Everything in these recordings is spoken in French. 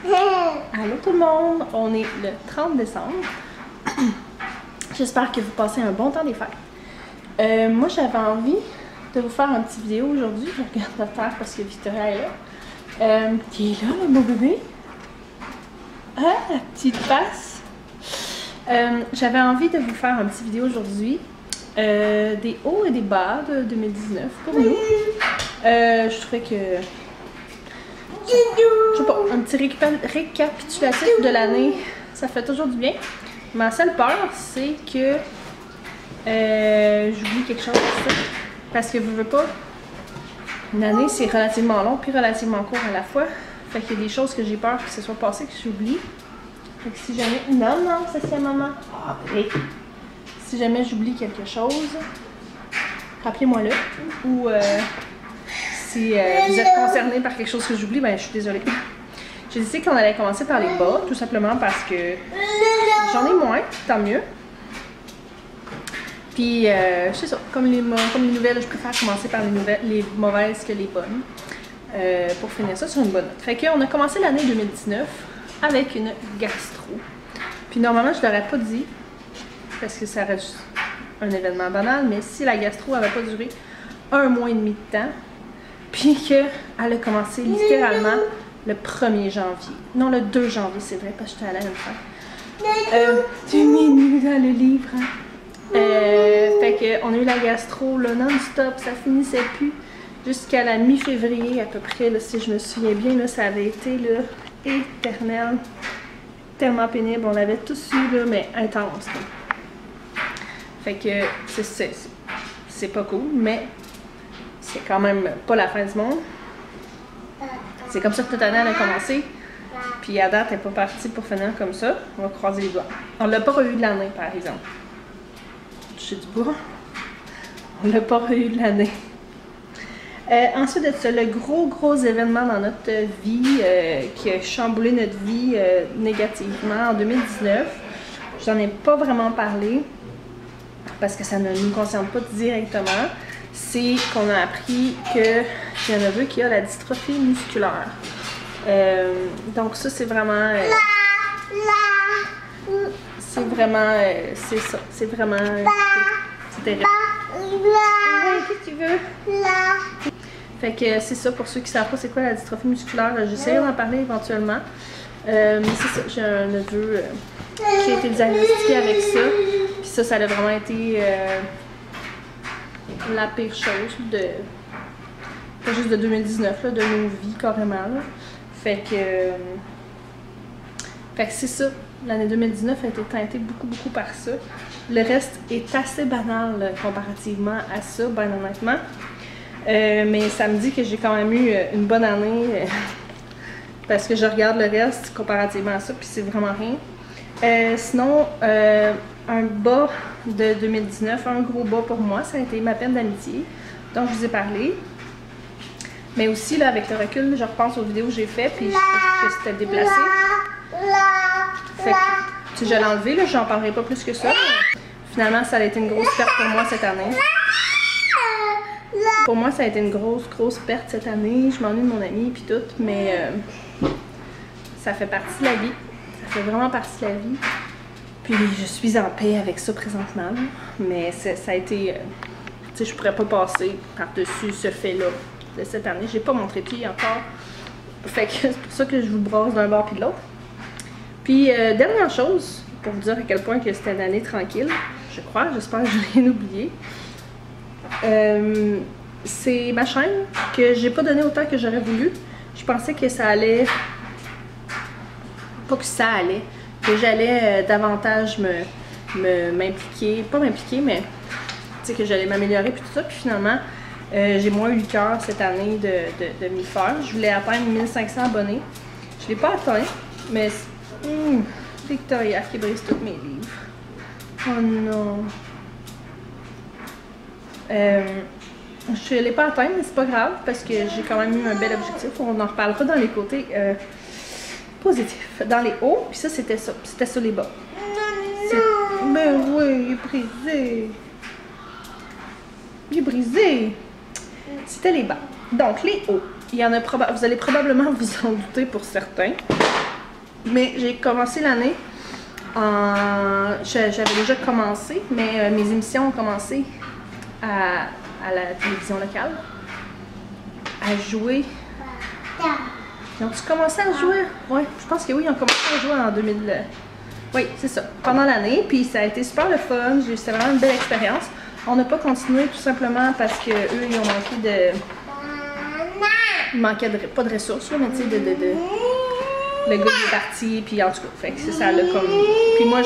Allô tout le monde, on est le 30 décembre. J'espère que vous passez un bon temps des fêtes. Moi j'avais envie de vous faire une petite vidéo aujourd'hui. Je regarde la terre parce que Victoria est là. Qui est là, le beau bébé? Ah, la petite face. J'avais envie de vous faire une petite vidéo aujourd'hui. Des hauts et des bas de 2019 pour nous. Je trouvais que... Je sais pas, un petit récapitulatif de l'année, ça fait toujours du bien. Ma seule peur, c'est que j'oublie quelque chose. Parce que je veux pas. Une année, c'est relativement long puis relativement court à la fois. Fait qu'il y a des choses que j'ai peur que ce soit passé, que j'oublie. Fait que si jamais. Non, non, ça c'est maman. Ah, oui. Si jamais j'oublie quelque chose, rappelez-moi-le. Ou si vous êtes concerné par quelque chose que j'oublie, ben je suis désolée. J'ai décidé qu'on allait commencer par les bas, tout simplement parce que j'en ai moins, tant mieux. Puis, c'est ça, comme les nouvelles, je préfère commencer par les mauvaises que les bonnes. Pour finir ça sur une bonne note. Fait qu'on a commencé l'année 2019 avec une gastro. Puis normalement, je ne l'aurais pas dit, parce que ça reste un événement banal, mais si la gastro n'avait pas duré 1 mois et demi de temps, puis qu'elle a commencé littéralement le 1er janvier. Non, le 2 janvier, c'est vrai, parce que j'étais allée à une fête. Tu m'es nu dans le livre, hein? Fait qu'on a eu la gastro non-stop, ça finissait plus jusqu'à la mi-février à peu près, là, si je me souviens bien, là, ça avait été là, éternel, tellement pénible, on l'avait tous eu, là, mais intense. Là. Fait que c'est pas cool, mais c'est quand même pas la fin du monde. C'est comme ça que toute l'année elle a commencé. Puis à date, elle n'est pas partie pour finir comme ça. On va croiser les doigts. On l'a pas revu de l'année, par exemple. Toucher du bois. On l'a pas revu de l'année. Ensuite de ça, le gros événement dans notre vie qui a chamboulé notre vie négativement en 2019. J'en ai pas vraiment parlé parce que ça ne nous concerne pas directement. C'est qu'on a appris que j'ai un neveu qui a la dystrophie musculaire. Donc ça, c'est vraiment... c'est vraiment... c'est ça. C'est vraiment... c'est terrible. Oui, qu'est-ce que tu veux? Fait que c'est ça, pour ceux qui ne savent pas c'est quoi la dystrophie musculaire, j'essaierai d'en parler éventuellement. Mais c'est ça, j'ai un neveu qui a été diagnostiqué avec ça. Puis ça a vraiment été... la pire chose pas juste de 2019, là, de nos vies carrément. Là. Fait que c'est ça. L'année 2019 a été teintée beaucoup par ça. Le reste est assez banal là, comparativement à ça, bien honnêtement. Mais ça me dit que j'ai quand même eu une bonne année parce que je regarde le reste comparativement à ça, puis c'est vraiment rien. Sinon, un bas de 2019, un gros bas pour moi, ça a été ma peine d'amitié, dont je vous ai parlé. Mais aussi, là, avec le recul, je repense aux vidéos que j'ai faites, puis je trouve que c'était déplacé. Fait que, si je l'ai enlevé, là, j'en parlerai pas plus que ça. Finalement, ça a été une grosse perte pour moi cette année. Pour moi, ça a été une grosse perte cette année. Je m'ennuie de mon ami, puis tout, mais ça fait partie de la vie. Ça fait vraiment partie de la vie. Puis je suis en paix avec ça présentement, là. Mais ça a été... tu sais, je pourrais pas passer par-dessus ce fait-là de cette année. J'ai pas montré pied encore. Fait que c'est pour ça que je vous brosse d'un bord puis de l'autre. Puis dernière chose, pour vous dire à quel point que c'était une année tranquille, je crois, j'espère que je n'ai rien oublié. C'est ma chaîne que j'ai pas donné autant que j'aurais voulu. Je pensais que ça allait... Pas que ça allait... que j'allais davantage m'impliquer, pas m'impliquer, mais tu sais que j'allais m'améliorer puis tout ça. Puis finalement, j'ai moins eu le cœur cette année de m'y faire. Je voulais atteindre 1500 abonnés. Je l'ai pas atteint, mais Victoria qui brise tous mes livres. Oh non. Je l'ai pas atteint, mais c'est pas grave parce que j'ai quand même eu un bel objectif. On en reparlera dans les côtés positifs. Dans les hauts, puis ça, c'était ça. C'était ça les bas. Ben oui, il est brisé. Il est brisé. C'était les bas. Donc, les hauts. Il y en a vous allez probablement vous en douter pour certains. Mais j'ai commencé l'année j'avais déjà commencé, mais mes émissions ont commencé à la télévision locale à jouer. Ils ont-tu commencé à jouer? Oui, je pense que oui, ils ont commencé à jouer en 2000. Oui, c'est ça, pendant l'année, puis ça a été super le fun, c'était vraiment une belle expérience. On n'a pas continué tout simplement parce que eux ils ont manqué de... Il manquait pas de ressources, là, mais tu sais, le gars il est parti, puis en tout cas, fait que c'est ça là comme... Puis moi,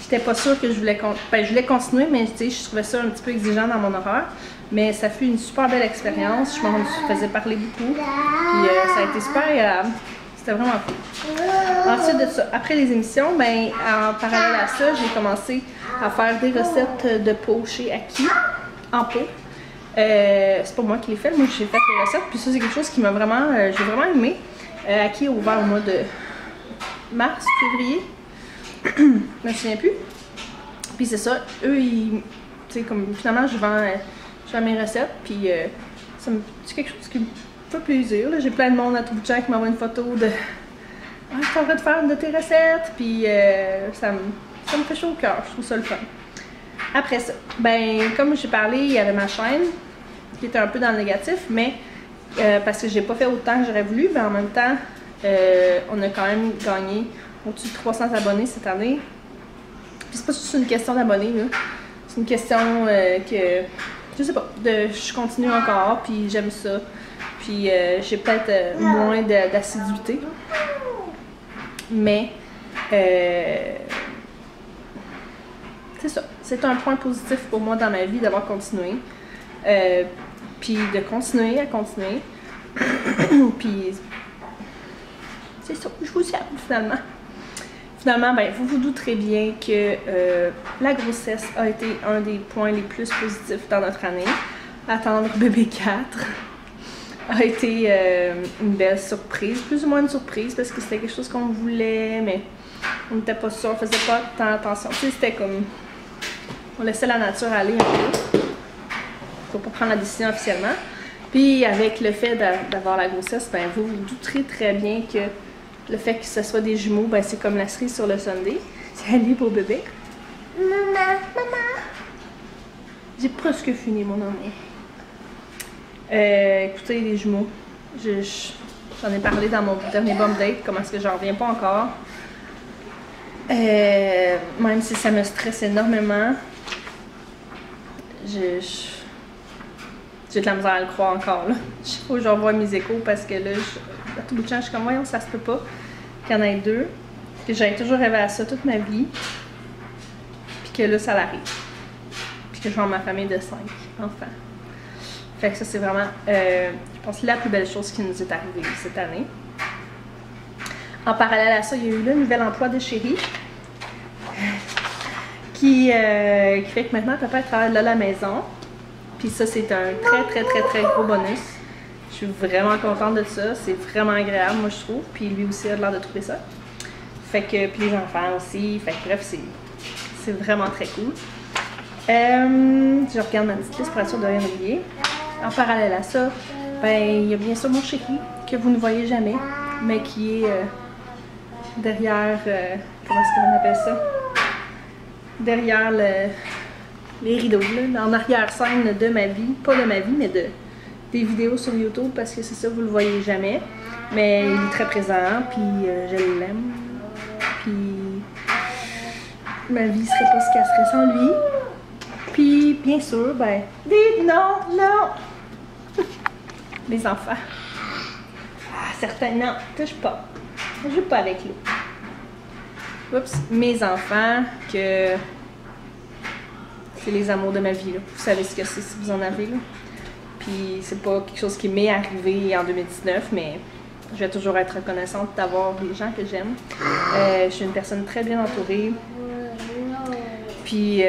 j'étais pas sûre que je voulais... Ben, je voulais continuer, mais tu sais, je trouvais ça un petit peu exigeant dans mon horaire. Mais ça fut une super belle expérience, je m'en faisais parler beaucoup, puis ça a été super agréable. C'était vraiment cool. Ensuite de ça, après les émissions, ben, en parallèle à ça, j'ai commencé à faire des recettes de peau chez Aki, en peau. C'est pas moi qui l'ai fait, moi j'ai fait les recettes, puis ça c'est quelque chose qui m'a vraiment, j'ai vraiment aimé. Aki a ouvert au mois de mars, février, je me souviens plus. Puis c'est ça, eux ils, tu sais comme finalement je vends mes recettes, puis c'est quelque chose qui me fait plaisir. J'ai plein de monde à tout bout de champ qui m'envoie une photo de « Ah, je suis en train de faire une de tes recettes », puis ça me fait chaud au cœur, je trouve ça le fun. Après ça, ben comme j'ai parlé, il y avait ma chaîne qui était un peu dans le négatif, mais parce que j'ai pas fait autant que j'aurais voulu, mais en même temps, on a quand même gagné au-dessus de 300 abonnés cette année. Puis c'est pas juste une question d'abonnés, là. C'est une question que, je sais pas, je continue encore, puis j'aime ça. Puis j'ai peut-être moins d'assiduité. Mais c'est ça. C'est un point positif pour moi dans ma vie d'avoir continué. Puis de continuer à continuer. Puis c'est ça, je vous aime finalement. Finalement, ben, vous vous douterez bien que la grossesse a été un des points les plus positifs dans notre année. Attendre bébé 4 a été une belle surprise, plus ou moins une surprise parce que c'était quelque chose qu'on voulait, mais on n'était pas sûr, on faisait pas tant attention. Tu sais, c'était comme, on laissait la nature aller un peu. Faut pas prendre la décision officiellement. Puis avec le fait d'avoir la grossesse, ben, vous vous douterez très bien que le fait que ce soit des jumeaux, ben, c'est comme la cerise sur le sundae. C'est Ali pour bébé. Maman, maman. J'ai presque fini mon amour. Écoutez, les jumeaux, j'en ai parlé dans mon dernier bum date, comment est-ce que j'en reviens pas encore. Même si ça me stresse énormément, j'ai de la misère à le croire encore, là. Il faut que j'envoie mes échos parce que là, à tout bout de champ, je suis comme, voyons, ça se peut pas qu'il y en ait deux. Que j'avais toujours rêvé à ça toute ma vie. Puis que là, ça l'arrive. Puis que je vois ma famille de 5 enfants. Fait que ça, c'est vraiment, je pense, la plus belle chose qui nous est arrivée cette année. En parallèle à ça, il y a eu le nouvel emploi de chérie. Qui fait que maintenant, papa travaille là à la maison. Puis ça, c'est un très gros bonus. Je suis vraiment contente de ça. C'est vraiment agréable, moi, je trouve. Puis lui aussi a l'air de trouver ça. Fait que, puis les enfants aussi. Fait que bref, c'est vraiment très cool. Je regarde ma petite liste pour être sûre de rien oublier. En parallèle à ça, ben, il y a bien sûr mon chéri, que vous ne voyez jamais, mais qui est derrière, comment est-ce qu'on appelle ça? Derrière les rideaux, là, en arrière-scène de ma vie, pas de ma vie, mais des vidéos sur YouTube, parce que c'est ça, vous le voyez jamais. Mais il est très présent, puis je l'aime. Puis ma vie serait pas ce qu'elle serait sans lui. Puis bien sûr, ben, dites non! Les enfants. Ah, certains, non, touche pas. Je joue pas avec lui. Oups, mes enfants, que c'est les amours de ma vie, là. Vous savez ce que c'est si vous en avez, là. Puis c'est pas quelque chose qui m'est arrivé en 2019, mais je vais toujours être reconnaissante d'avoir des gens que j'aime. Je suis une personne très bien entourée. Puis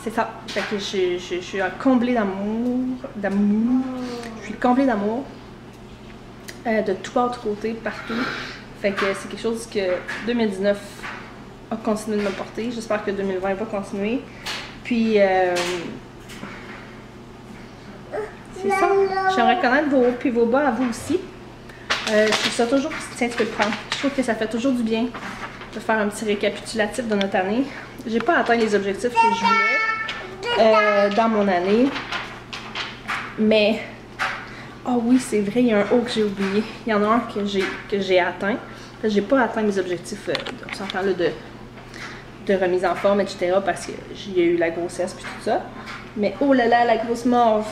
c'est ça. Fait que je suis comblée d'amour. Je suis comblée d'amour. De tout bord, de tout côté, partout. Fait que c'est quelque chose que 2019 a continué de me porter. J'espère que 2020 va continuer. Puis c'est ça. J'aimerais connaître vos hauts puis vos bas à vous aussi. Je trouve ça toujours... Tiens, tu peux le prendre. Je trouve que ça fait toujours du bien de faire un petit récapitulatif de notre année. J'ai pas atteint les objectifs que je voulais dans mon année. Mais... Oh oui, c'est vrai, il y a un haut que j'ai oublié. Il y en a un que j'ai atteint. J'ai pas atteint mes objectifs, on s'entend là, de remise en forme, etc. parce qu'il y a eu la grossesse puis tout ça. Mais oh là là, la grosse morve!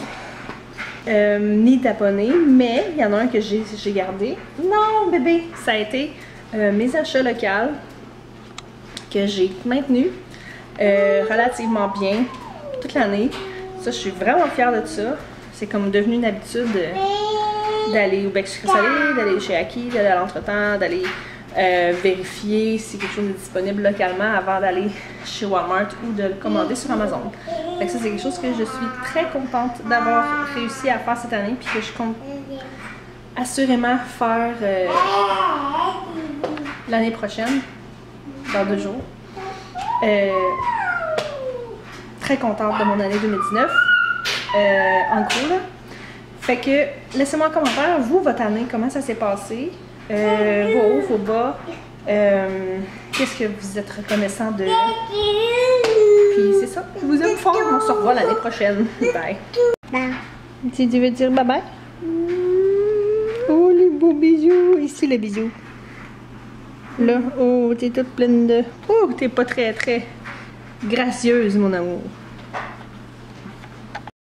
Ni taponné, mais il y en a un que j'ai gardé. Non, bébé! Ça a été mes achats locaux que j'ai maintenus relativement bien toute l'année. Ça, je suis vraiment fière de ça. C'est comme devenu une habitude d'aller au bec sucré salé, d'aller chez Aki, d'aller à l'entretemps, d'aller vérifier si quelque chose est disponible localement avant d'aller chez Walmart ou de le commander sur Amazon. Fait que ça, c'est quelque chose que je suis très contente d'avoir réussi à faire cette année puis que je compte assurément faire l'année prochaine, dans 2 jours. Très contente de mon année 2019. En gros, là. Fait que, laissez-moi en commentaire, vous, votre année, comment ça s'est passé? Vos hauts, vos bas. Qu'est-ce que vous êtes reconnaissant de? Puis c'est ça, je vous aime fort. On se revoit l'année prochaine. Bye. Tu veux dire bye-bye? Oh, les beaux bisous. Ici, les bisous. Là, oh, t'es toute pleine de... Oh, t'es pas très, très gracieuse, mon amour.